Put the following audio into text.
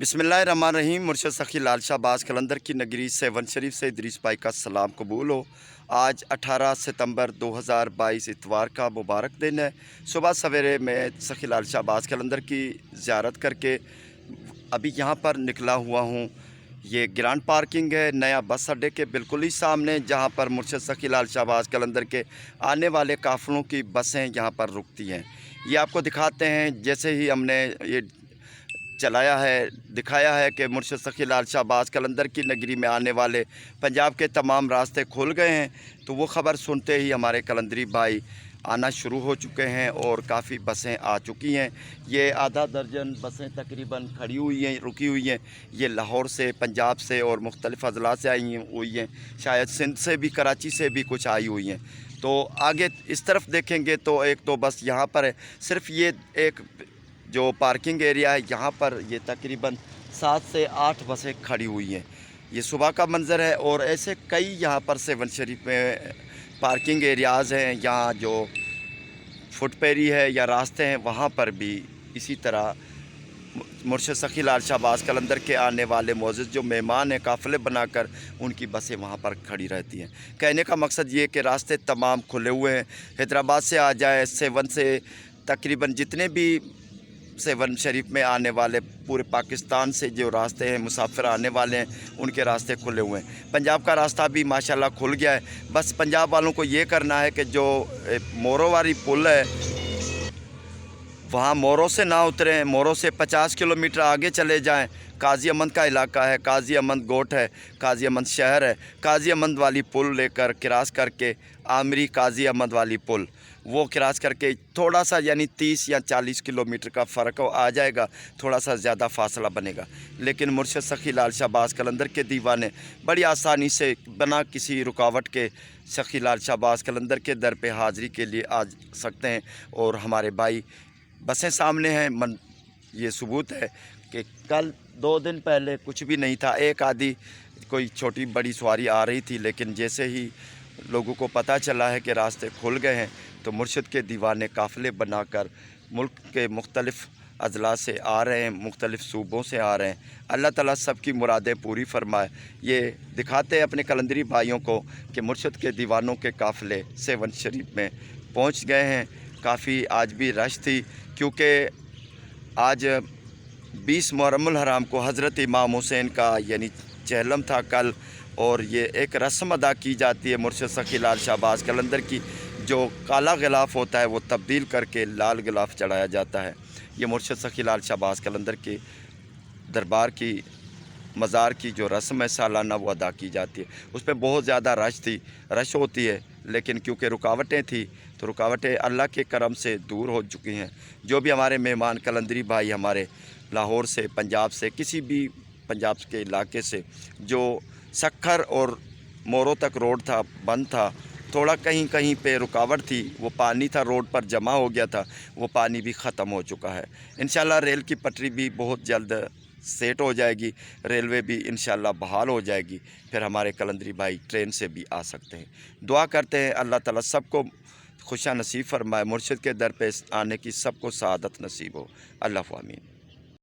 बिस्मिल्लाहिर्रहमानिर्रहीम। मुर्शद सखी लाल शाह बाज़ कलंदर की नगरी सेवन शरीफ से इदरीस भाई का सलाम कबूल हो। आज 18 सितंबर 2022 इतवार का मुबारक दिन है। सुबह सवेरे मैं सखी लाल शाह बाज़ कलंदर की ज़ियारत करके अभी यहाँ पर निकला हुआ हूँ। ये ग्रांड पार्किंग है नया बस अड्डे के बिल्कुल ही सामने, जहाँ पर मुर्शद सखी लाल शाह बाज़ कलंदर के आने वाले काफ़िलों की बसें यहाँ पर रुकती हैं। ये आपको दिखाते हैं। जैसे ही हमने ये चलाया है, दिखाया है कि मुर्शद सखी लाल शाह बाज़ कलंदर की नगरी में आने वाले पंजाब के तमाम रास्ते खुल गए हैं, तो वो ख़बर सुनते ही हमारे कलंदरी भाई आना शुरू हो चुके हैं और काफ़ी बसें आ चुकी हैं। ये आधा दर्जन बसें तकरीबन खड़ी हुई हैं, रुकी हुई हैं। ये लाहौर से, पंजाब से और मुख्तलिफ़ अज़ला से आई हुई हैं। शायद सिंध से भी, कराची से भी कुछ आई हुई हैं। तो आगे इस तरफ देखेंगे तो एक तो बस यहाँ पर है। सिर्फ़ ये एक जो पार्किंग एरिया है, यहाँ पर ये तकरीबन 7 से 8 बसें खड़ी हुई हैं। ये सुबह का मंज़र है और ऐसे कई यहाँ पर सेवन शरीफ में पार्किंग एरियाज़ हैं। यहाँ जो फुटपेरी है या रास्ते हैं, वहाँ पर भी इसी तरह मुर्शद सखी लाल शाह बाज़ कलंदर के आने वाले मोअज़्ज़ज़ जो मेहमान हैं, काफ़िले बनाकर उनकी बसें वहाँ पर खड़ी रहती हैं। कहने का मकसद ये कि रास्ते तमाम खुले हुए हैं। हैदराबाद से आ जाए, सेवन से तकरीबन जितने भी सेवन शरीफ में आने वाले पूरे पाकिस्तान से जो रास्ते हैं, मुसाफिर आने वाले हैं, उनके रास्ते खुले हुए हैं। पंजाब का रास्ता भी माशाल्लाह खुल गया है। बस पंजाब वालों को ये करना है कि जो मोरों वाली पुल है, वहाँ मोरों से ना उतरें, मोरों से 50 किलोमीटर आगे चले जाएं। काजी अमंद का इलाका है, काजी अमंद गोट है, काजी अमंद शहर है। काजी अमंद वाली पुल लेकर क्रॉस करके आमरी काजी अमंद वाली पुल, वो क्रॉस करके थोड़ा सा यानी 30 या 40 किलोमीटर का फ़र्क आ जाएगा, थोड़ा सा ज़्यादा फासला बनेगा। लेकिन मुर्शद सखी लाल शाह बाज़ कलंदर के दीवाने बड़ी आसानी से बिना किसी रुकावट के सखी लाल शाह बाज़ कलंदर के दर पे हाज़िरी के लिए आ सकते हैं। और हमारे भाई बसें सामने हैं। ये सबूत है कि कल 2 दिन पहले कुछ भी नहीं था, एक आधी कोई छोटी बड़ी सवारी आ रही थी, लेकिन जैसे ही लोगों को पता चला है कि रास्ते खुल गए हैं, तो मुर्शद के दीवाने काफ़िले बनाकर मुल्क के मुख्तलिफ़ अज़ला से आ रहे हैं, मुख्तलिफ़ सूबों से आ रहे हैं। अल्लाह ताला सब की मुरादें पूरी फरमाए। ये दिखाते हैं अपने कलंदरी भाइयों को कि मुर्शद के दीवानों के काफ़िले सेवन शरीफ में पहुँच गए हैं। काफ़ी आज भी रश थी, क्योंकि आज 20 मुहर्रमुल हराम को हज़रत इमाम हुसैन का यानी चहलम था कल, और ये एक रस्म अदा की जाती है मुर्शद सखी लाल शाह बाज़ कलंदर की। जो काला गिलाफ़ होता है वो तब्दील करके लाल गिलाफ़ चढ़ाया जाता है। ये मुर्शद सखी लाल शाह बाज़ कलंदर के दरबार की मज़ार की जो रस्म है सालाना, वो अदा की जाती है। उस पर बहुत ज़्यादा रश होती है, लेकिन क्योंकि रुकावटें थी, तो रुकावटें अल्लाह के करम से दूर हो चुकी हैं। जो भी हमारे मेहमान कलंदरी भाई हमारे लाहौर से, पंजाब से, किसी भी पंजाब के इलाके से, जो सक्खर और मोरों तक रोड था, बंद था, थोड़ा कहीं कहीं पे रुकावट थी, वो पानी था रोड पर जमा हो गया था, वो पानी भी ख़त्म हो चुका है। इंशाल्लाह रेल की पटरी भी बहुत जल्द सेट हो जाएगी, रेलवे भी इंशाल्लाह बहाल हो जाएगी, फिर हमारे कलंदरी भाई ट्रेन से भी आ सकते हैं। दुआ करते हैं अल्लाह ताला सबको खुशा नसीब फरमाए, मुर्शिद के दर पे आने की सबको सआदत नसीब हो। अल्लाह आमीन।